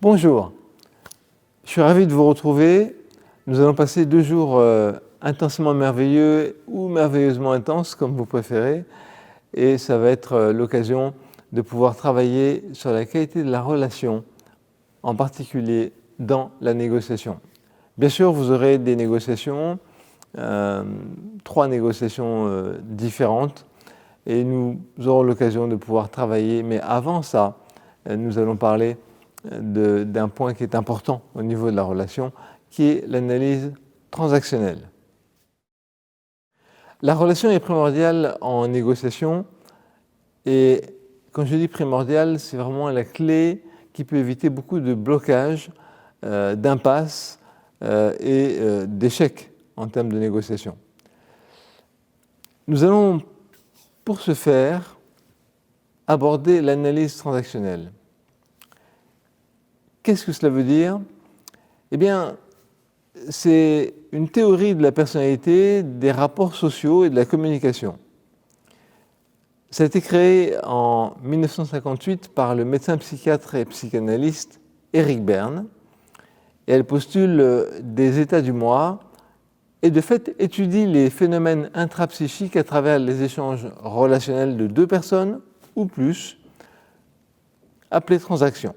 Bonjour, je suis ravi de vous retrouver. Nous allons passer 2 jours intensément merveilleux ou merveilleusement intenses, comme vous préférez. Et ça va être l'occasion de pouvoir travailler sur la qualité de la relation, en particulier dans la négociation. Bien sûr, vous aurez des négociations, 3 négociations différentes, et nous aurons l'occasion de pouvoir travailler. Mais avant ça, nous allons parler d'un point qui est important au niveau de la relation, qui est l'analyse transactionnelle. La relation est primordiale en négociation, et quand je dis primordiale, c'est vraiment la clé qui peut éviter beaucoup de blocages, d'impasses et d'échecs en termes de négociation. Nous allons, pour ce faire, aborder l'analyse transactionnelle. Qu'est-ce que cela veut dire ? Eh bien, c'est une théorie de la personnalité, des rapports sociaux et de la communication. Ça a été créé en 1958 par le médecin psychiatre et psychanalyste Eric Berne, et elle postule des états du moi et de fait étudie les phénomènes intrapsychiques à travers les échanges relationnels de 2 personnes ou plus, appelés transactions.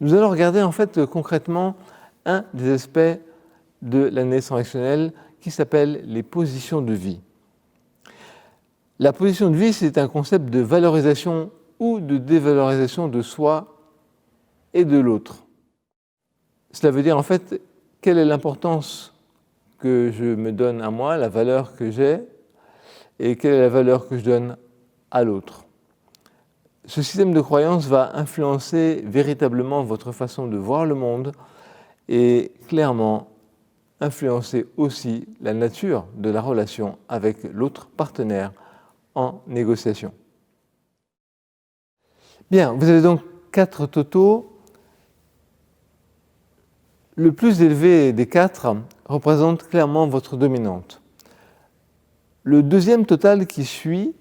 Nous allons regarder en fait concrètement un des aspects de l'analyse transactionnelle qui s'appelle les positions de vie. La position de vie, c'est un concept de valorisation ou de dévalorisation de soi et de l'autre. Cela veut dire en fait quelle est l'importance que je me donne à moi, la valeur que j'ai, et quelle est la valeur que je donne à l'autre. Ce système de croyance va influencer véritablement votre façon de voir le monde et clairement influencer aussi la nature de la relation avec l'autre partenaire en négociation. Bien, vous avez donc 4 totaux. Le plus élevé des 4 représente clairement votre dominante. Le deuxième total qui suit,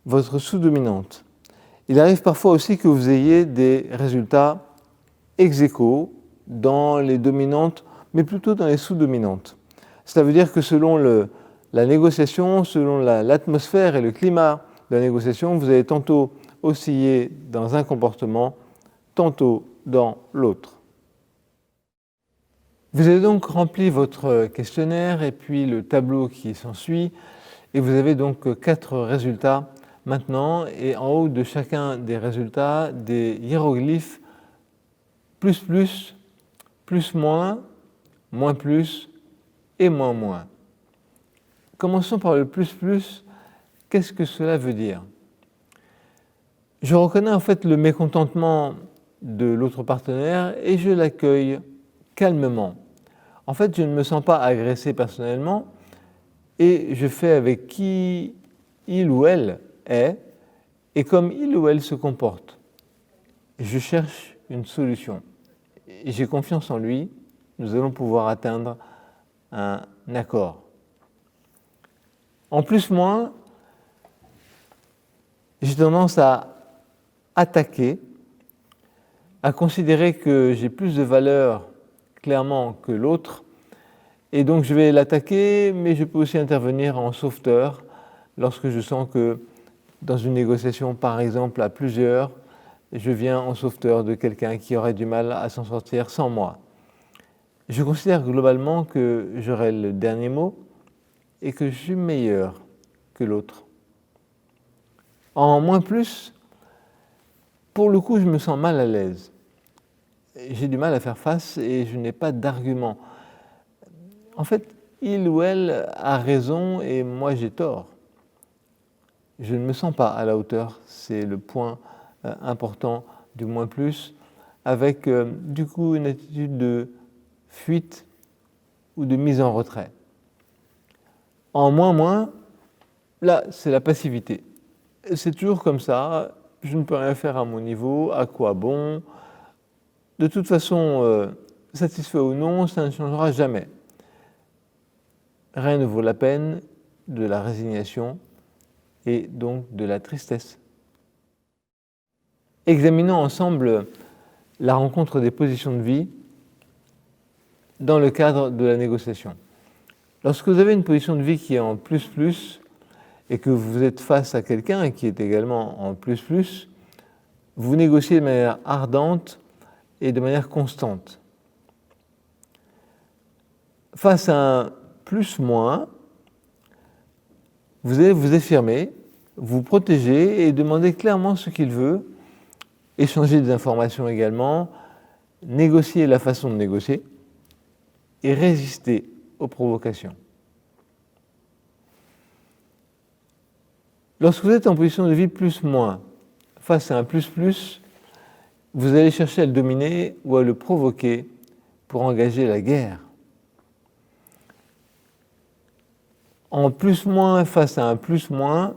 votre sous-dominante. Il arrive parfois aussi que vous ayez des résultats ex aequo dans les dominantes, mais plutôt dans les sous-dominantes. Cela veut dire que selon la négociation, selon l'atmosphère et le climat de la négociation, vous allez tantôt osciller dans un comportement, tantôt dans l'autre. Vous avez donc rempli votre questionnaire et puis le tableau qui s'ensuit, et vous avez donc 4 résultats maintenant, et en haut de chacun des résultats, des hiéroglyphes plus plus, plus moins, moins plus et moins moins. Commençons par le plus plus. Qu'est-ce que cela veut dire ? Je reconnais en fait le mécontentement de l'autre partenaire et je l'accueille calmement. En fait, je ne me sens pas agressé personnellement et je fais avec qui il ou elle est et comme il ou elle se comporte. Je cherche une solution. Et j'ai confiance en lui, nous allons pouvoir atteindre un accord. En plus, moi, j'ai tendance à attaquer, à considérer que j'ai plus de valeur clairement que l'autre, et donc je vais l'attaquer, mais je peux aussi intervenir en sauveteur lorsque je sens que dans une négociation, par exemple, à plusieurs, je viens en sauveteur de quelqu'un qui aurait du mal à s'en sortir sans moi. Je considère globalement que j'aurai le dernier mot et que je suis meilleur que l'autre. En moins plus, pour le coup, je me sens mal à l'aise. J'ai du mal à faire face et je n'ai pas d'argument. En fait, il ou elle a raison et moi j'ai tort. Je ne me sens pas à la hauteur, c'est le point important du moins plus, avec du coup une attitude de fuite ou de mise en retrait. En moins moins, là c'est la passivité. C'est toujours comme ça, je ne peux rien faire à mon niveau, à quoi bon ? De toute façon, satisfait ou non, ça ne changera jamais. Rien ne vaut la peine, de la résignation et donc de la tristesse. Examinons ensemble la rencontre des positions de vie dans le cadre de la négociation. Lorsque vous avez une position de vie qui est en plus, et que vous êtes face à quelqu'un qui est également en plus, vous négociez de manière ardente et de manière constante. Face à un plus-moins, vous allez vous affirmer, vous protéger et demander clairement ce qu'il veut, échanger des informations également, négocier la façon de négocier et résister aux provocations. Lorsque vous êtes en position de vie plus-moins, face à un plus, vous allez chercher à le dominer ou à le provoquer pour engager la guerre. En plus-moins face à un plus-moins,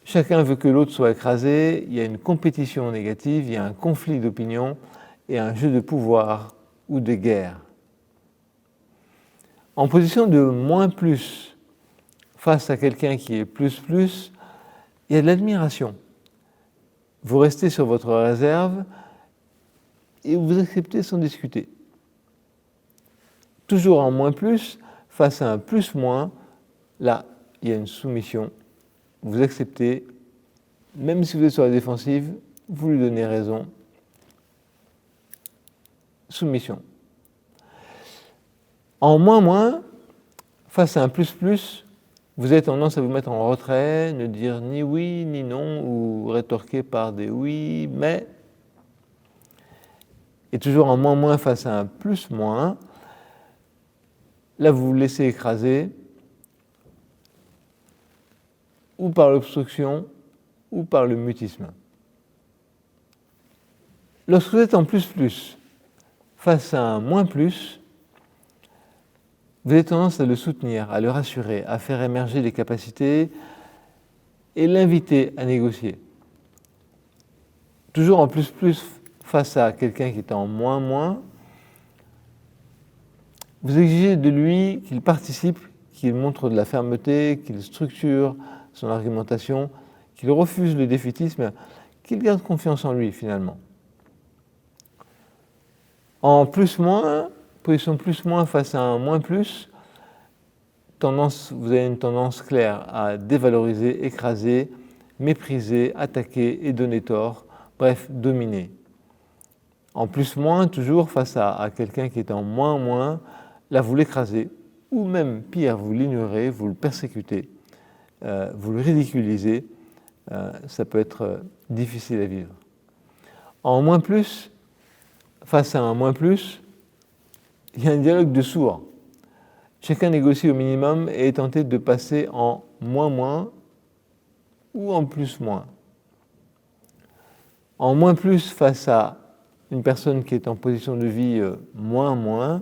chacun veut que l'autre soit écrasé, il y a une compétition négative, il y a un conflit d'opinion et un jeu de pouvoir ou de guerre. En position de moins plus, face à quelqu'un qui est plus, il y a de l'admiration. Vous restez sur votre réserve et vous acceptez sans discuter. Toujours en moins plus, face à un plus-moins, là, il y a une soumission. Vous acceptez, même si vous êtes sur la défensive, vous lui donnez raison. Soumission. En moins, face à un plus, vous avez tendance à vous mettre en retrait, ne dire ni oui ni non, ou rétorquer par des oui, mais. Et toujours en moins face à un plus, là vous vous laissez écraser, ou par l'obstruction, ou par le mutisme. Lorsque vous êtes en plus, face à un moins plus, vous avez tendance à le soutenir, à le rassurer, à faire émerger les capacités et l'inviter à négocier. Toujours en plus face à quelqu'un qui est en moins, vous exigez de lui qu'il participe, qu'il montre de la fermeté, qu'il structure son argumentation, qu'il refuse le défaitisme, qu'il garde confiance en lui finalement. En position plus-moins face à un moins plus, vous avez une tendance claire à dévaloriser, écraser, mépriser, attaquer et donner tort, bref, dominer. En plus-moins, toujours face à quelqu'un qui est en moins, là vous l'écrasez, ou même pire, vous l'ignorez, vous le persécutez, vous le ridiculisez, ça peut être difficile à vivre. En moins plus, face à un moins plus, il y a un dialogue de sourds. Chacun négocie au minimum et est tenté de passer en moins ou en plus-moins. En moins plus face à une personne qui est en position de vie moins,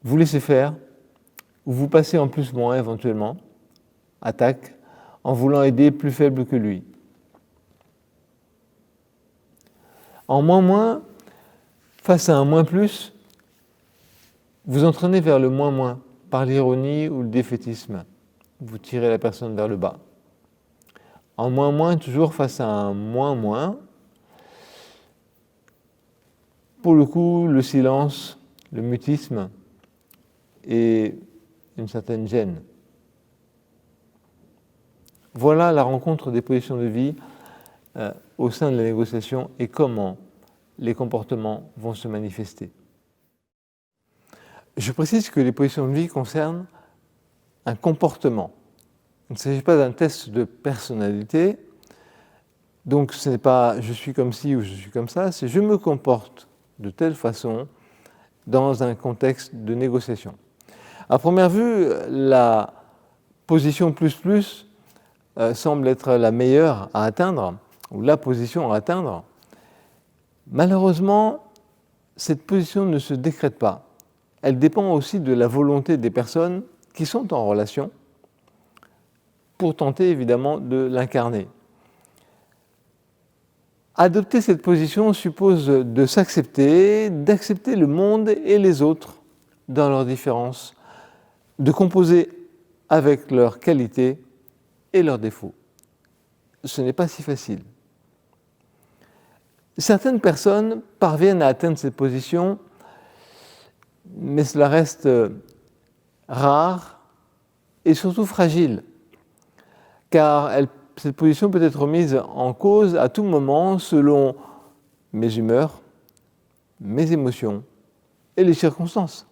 vous laissez faire, ou vous passez en plus-moins éventuellement, attaque, en voulant aider plus faible que lui. En moins, face à un moins plus, vous entraînez vers le moins, par l'ironie ou le défaitisme. Vous tirez la personne vers le bas. En moins, toujours face à un moins, pour le coup, le silence, le mutisme et une certaine gêne. Voilà la rencontre des positions de vie au sein de la négociation et comment les comportements vont se manifester. Je précise que les positions de vie concernent un comportement. Il ne s'agit pas d'un test de personnalité. Donc ce n'est pas « je suis comme ci » ou « je suis comme ça », c'est « je me comporte de telle façon dans un contexte de négociation ». À première vue, la position plus semble être la meilleure à atteindre, ou la position à atteindre. Malheureusement, cette position ne se décrète pas. Elle dépend aussi de la volonté des personnes qui sont en relation pour tenter évidemment de l'incarner. Adopter cette position suppose de s'accepter, d'accepter le monde et les autres dans leurs différences, de composer avec leurs qualités et leurs défauts. Ce n'est pas si facile. Certaines personnes parviennent à atteindre cette position, mais cela reste rare et surtout fragile, car cette position peut être remise en cause à tout moment selon mes humeurs, mes émotions et les circonstances.